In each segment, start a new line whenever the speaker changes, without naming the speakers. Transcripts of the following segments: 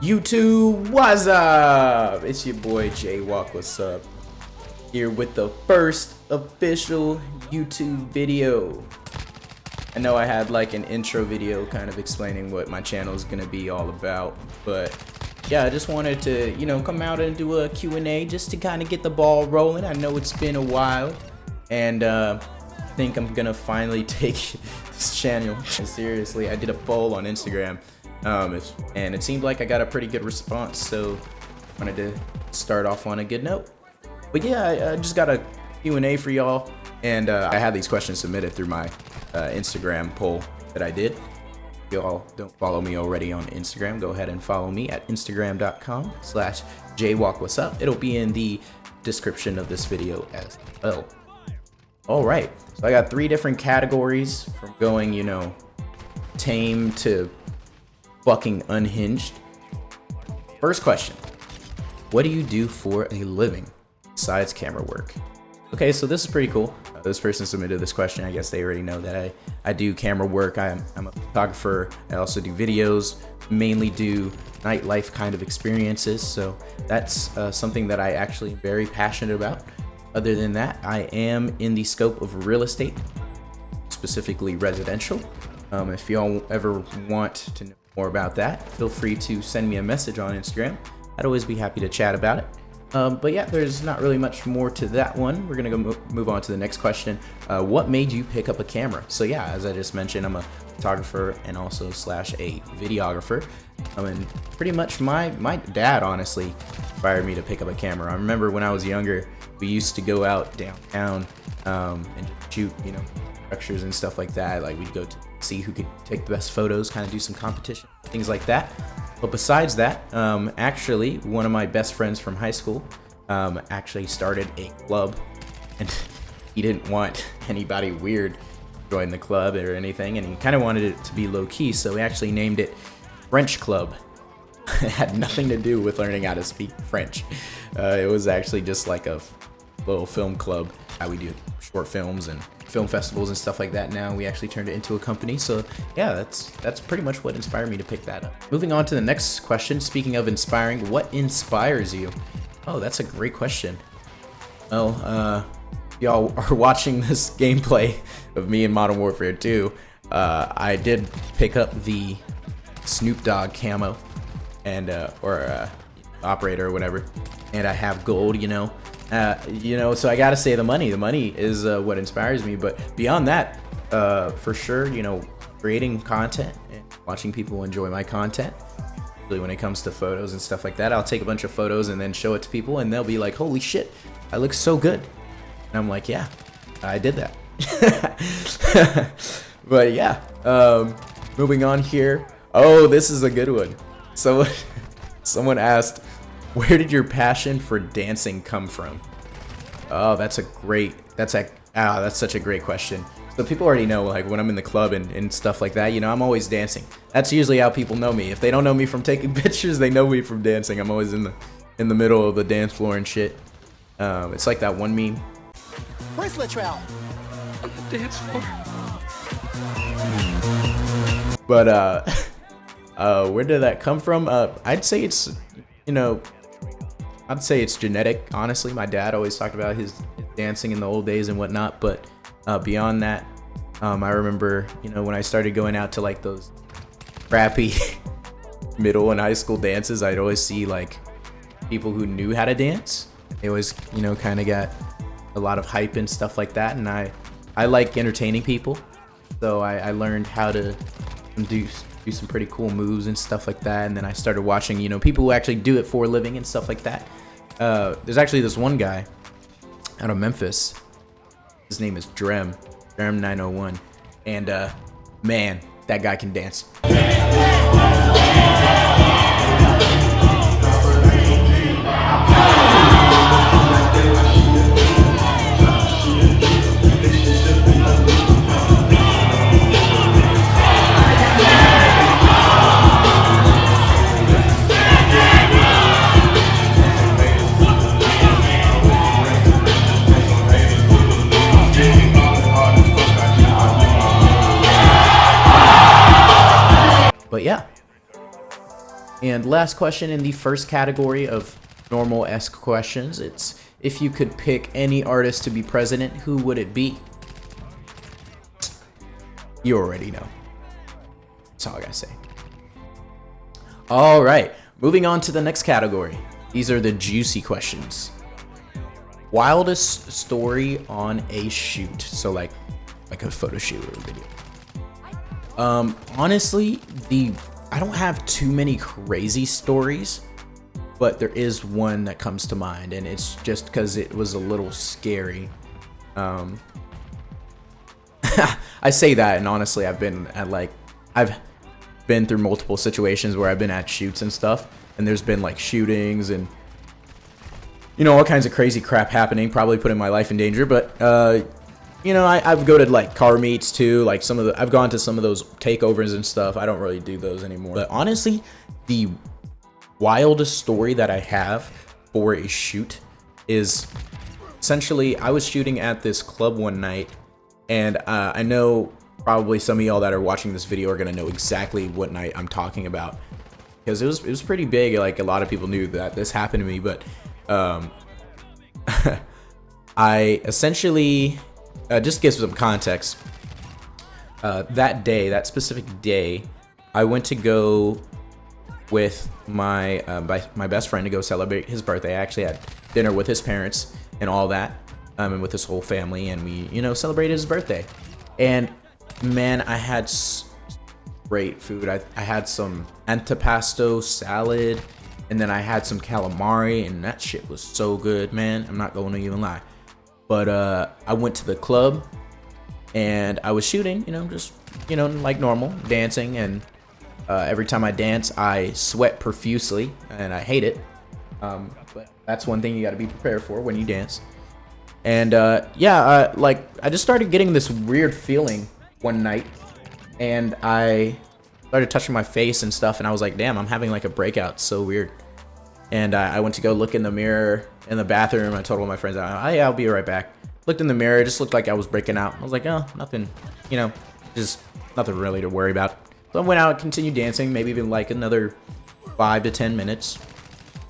YouTube, what's up? It's your boy JWALK, what's up? Here with the first official YouTube video. I know I had like an intro video kind of explaining what my channel is gonna be all about, but yeah, I just wanted to, come out and do a Q&A just to kind of get the ball rolling. I know it's been a while, and I think I'm gonna finally take this channel seriously. I did a poll on Instagram, and it seemed like I got a pretty good response, so I wanted to start off on a good note. But yeah, I just got a Q&A for y'all, and I had these questions submitted through my Instagram poll that I did. If y'all don't follow me already on Instagram, go ahead and follow me at instagram.com/jwalkwhatsup. It'll be in the description of this video as well. All right, so I got 3 different categories from going, tame to fucking unhinged. First question: what do you do for a living besides camera work? Okay, so this is pretty cool. This person submitted this question. I guess they already know that I do camera work. I'm a photographer. I also do videos, mainly do nightlife kind of experiences. So that's something that I actually am very passionate about. Other than that, I am in the scope of real estate, specifically residential. If y'all ever want to know more about that, feel free to send me a message on Instagram. I'd always be happy to chat about it. But yeah, there's not really much more to that one. We're gonna go move on to the next question. What made you pick up a camera? So yeah, as I just mentioned, I'm a photographer and also / a videographer. And pretty much my dad honestly inspired me to pick up a camera. I remember when I was younger, we used to go out downtown and just shoot, structures and stuff like that. Like we'd go to see who could take the best photos, kind of do some competition, things like that. But besides that, actually, one of my best friends from high school actually started a club, and he didn't want anybody weird to join the club or anything, and he kind of wanted it to be low-key, so he actually named it French Club. It had nothing to do with learning how to speak French. It was actually just like a little film club. How we do short films and film festivals and stuff like that. Now we actually turned it into a company. So yeah, that's pretty much what inspired me to pick that up. Moving on to the next question. Speaking of inspiring, what inspires you? Oh, that's a great question. Well, y'all are watching this gameplay of me in Modern Warfare 2. I did pick up the Snoop Dogg camo and or operator or whatever, and I have gold, so I gotta say the money is what inspires me. But beyond that, for sure, creating content and watching people enjoy my content. Really, when it comes to photos and stuff like that, I'll take a bunch of photos and then show it to people, and they'll be like, "Holy shit, I look so good!" And I'm like, "Yeah, I did that." But yeah, moving on here. Oh, this is a good one. So, someone asked, where did your passion for dancing come from? Oh, that's such a great question. So people already know, like, when I'm in the club and stuff like that, I'm always dancing. That's usually how people know me. If they don't know me from taking pictures, they know me from dancing. I'm always in the middle of the dance floor and shit. It's like that one meme.
Where's Latrell?
On the dance floor.
But where did that come from? I'd say it's genetic, honestly. My dad always talked about his dancing in the old days and whatnot, but beyond that, I remember, when I started going out to like those crappy middle and high school dances, I'd always see like people who knew how to dance. They always, kind of got a lot of hype and stuff like that, and I like entertaining people, so I learned how to do some pretty cool moves and stuff like that. And then I started watching, people who actually do it for a living and stuff like that. There's actually this one guy out of Memphis. His name is Drem 901, and man, that guy can dance. And last question in the first category of normal-esque questions. It's if you could pick any artist to be president, who would it be? You already know. That's all I gotta say. All right, moving on to the next category. These are the juicy questions. Wildest story on a shoot. So like a photo shoot or a video. Honestly, I don't have too many crazy stories, but there is one that comes to mind, and it's just because it was a little scary. I say that, and honestly, I've been through multiple situations where I've been at shoots and stuff, and there's been like shootings and all kinds of crazy crap happening, probably putting my life in danger. But I've go to like car meets too, like I've gone to some of those takeovers and stuff. I don't really do those anymore. But honestly, the wildest story that I have for a shoot is essentially I was shooting at this club one night, and I know probably some of y'all that are watching this video are gonna know exactly what night I'm talking about, because it was pretty big. Like a lot of people knew that this happened to me, but I essentially just to give some context. That specific day, I went to go with my best friend to go celebrate his birthday. I actually had dinner with his parents and all that, and with his whole family, and we celebrated his birthday. And man, I had great food. I had some antipasto salad, and then I had some calamari, and that shit was so good, man. I'm not going to even lie. But I went to the club, and I was shooting, just like normal, dancing, and every time I dance, I sweat profusely, and I hate it. But that's one thing you got to be prepared for when you dance. And like I just started getting this weird feeling one night, and I started touching my face and stuff, and I was like, damn, I'm having like a breakout. It's so weird. And I went to go look in the mirror in the bathroom. I told one of my friends, yeah, I'll be right back. Looked in the mirror, it just looked like I was breaking out. I was like, oh, nothing, just nothing really to worry about. So I went out, continued dancing, maybe even like another 5 to 10 minutes.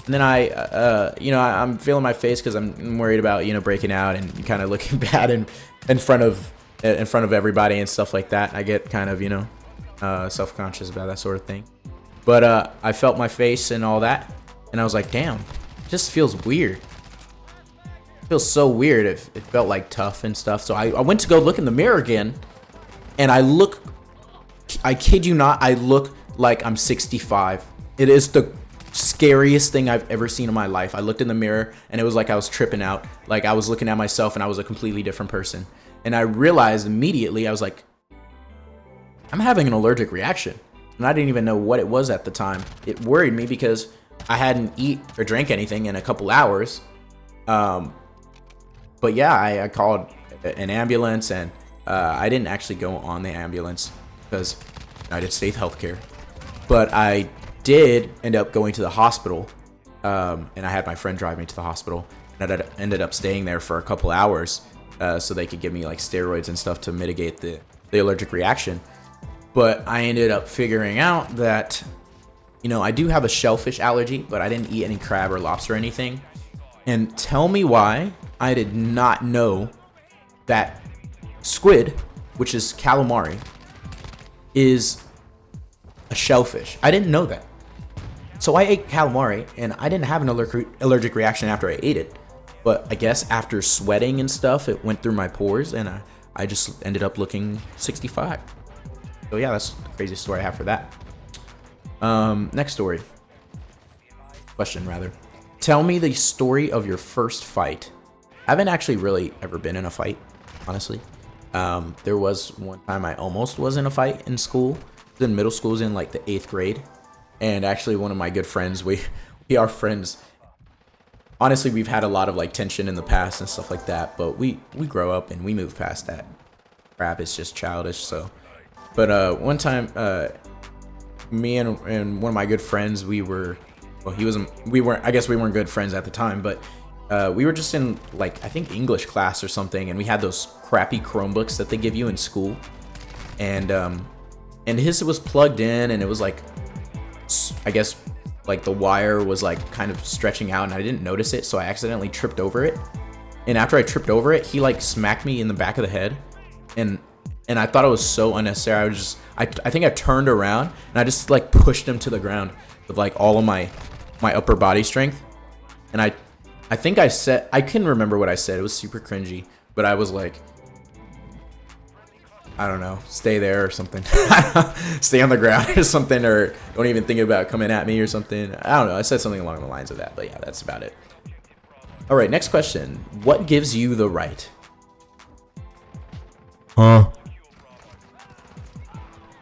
And then I'm feeling my face because I'm worried about, breaking out and kind of looking bad in front of everybody and stuff like that. I get kind of, self-conscious about that sort of thing. But I felt my face and all that, and I was like, damn, it just feels weird. It feels so weird. It felt like tough and stuff. So I went to go look in the mirror again, and I kid you not, I look like I'm 65. It is the scariest thing I've ever seen in my life. I looked in the mirror, and it was like I was tripping out. Like I was looking at myself, and I was a completely different person. And I realized immediately, I was like, I'm having an allergic reaction. And I didn't even know what it was at the time. It worried me because I hadn't eaten or drank anything in a couple hours. But yeah, I called an ambulance, and I didn't actually go on the ambulance because United States Healthcare. But I did end up going to the hospital, and I had my friend drive me to the hospital. And I ended up staying there for a couple hours so they could give me like steroids and stuff to mitigate the allergic reaction. But I ended up figuring out that, I do have a shellfish allergy, but I didn't eat any crab or lobster or anything. And tell me why I did not know that squid, which is calamari, is a shellfish. I didn't know that. So I ate calamari, and I didn't have an allergic reaction after I ate it. But I guess after sweating and stuff, it went through my pores, and I just ended up looking 65. So yeah, that's the craziest story I have for that. Next question rather. Tell me the story of your first fight. I haven't actually really ever been in a fight, honestly. There was one time I almost was in a fight in school. It was in middle school, it was in like the 8th grade. And actually one of my good friends, we are friends. Honestly, we've had a lot of like tension in the past and stuff like that, but we grow up and we move past that crap. It's just childish. So, but one time, me and one of my good friends, we weren't good friends at the time, but we were just in like, I think English class or something, and we had those crappy Chromebooks that they give you in school, and his was plugged in, and it was like, I guess like the wire was like kind of stretching out and I didn't notice it, so I accidentally tripped over it. And after I tripped over it, he like smacked me in the back of the head, and I thought it was so unnecessary. I think I turned around and I just like pushed him to the ground with like all of my upper body strength. And I think I said, I couldn't remember what I said. It was super cringy, but I was like, I don't know, stay there or something. Stay on the ground or something, or don't even think about coming at me or something. I don't know. I said something along the lines of that, but yeah, that's about it. All right, next question. What gives you the right? That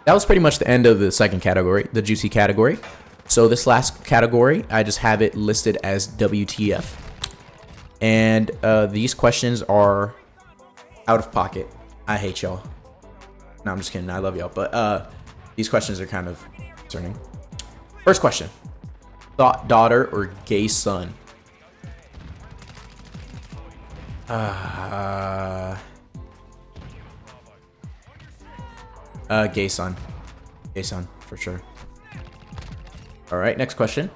was pretty much the end of the second category, the juicy category. So this last category, I just have it listed as WTF. And these questions are out of pocket. I hate y'all. No, I'm just kidding. I love y'all. But these questions are kind of concerning. First question. Thought daughter or gay son? Gay son. Gay son, for sure. All right, next question.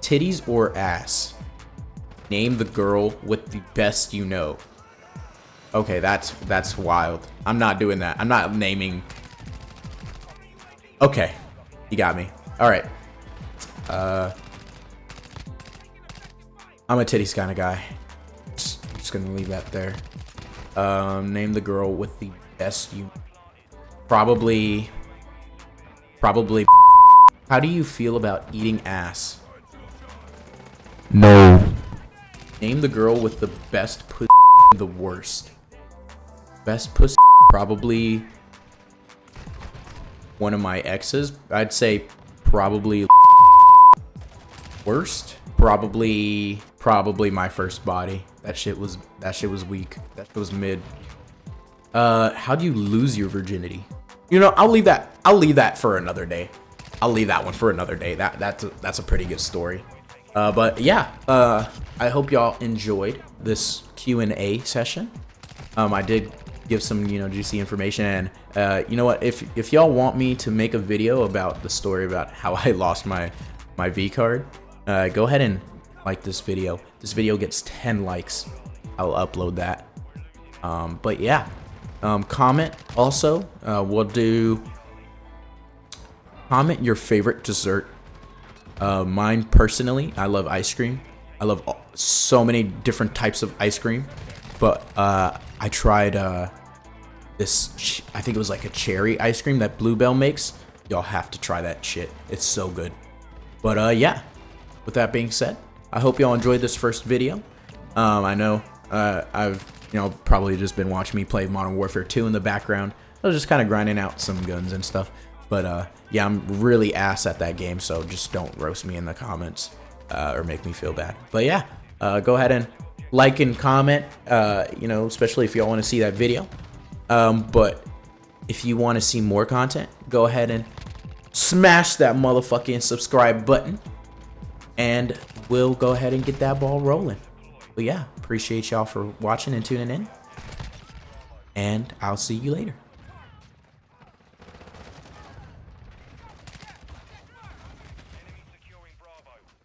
Titties or ass? Name the girl with the best you know. Okay, that's wild. I'm not doing that. I'm not naming. Okay, you got me. All right. I'm a titties kind of guy. Just gonna leave that there. Name the girl with the best you. Probably. How do you feel about eating ass?
No.
Name the girl with the best pussy, the worst. Best pussy, probably one of my exes. I'd say probably worst. Probably my first body. That shit was weak. That shit was mid. How do you lose your virginity? You know, I'll leave that for another day. I'll leave that one for another day. That's a pretty good story. But yeah, I hope y'all enjoyed this Q&A session. I did give some, juicy information, and you know what, if y'all want me to make a video about the story about how I lost my V card, go ahead and like this video. This video gets 10 likes, I'll upload that. But yeah, comment also. We'll do comment your favorite dessert. Mine personally, I love ice cream. I love so many different types of ice cream, but I tried this, I think it was like a cherry ice cream that Bluebell makes. Y'all have to try that shit. It's so good. But yeah, with that being said, I hope y'all enjoyed this first video. I know I've probably just been watching me play Modern Warfare 2 in the background. I was just kind of grinding out some guns and stuff. But yeah, I'm really ass at that game, so just don't roast me in the comments or make me feel bad. But yeah, go ahead and like and comment, especially if y'all want to see that video. But if you want to see more content, go ahead and smash that motherfucking subscribe button, and we'll go ahead and get that ball rolling. But yeah, appreciate y'all for watching and tuning in, and I'll see you later.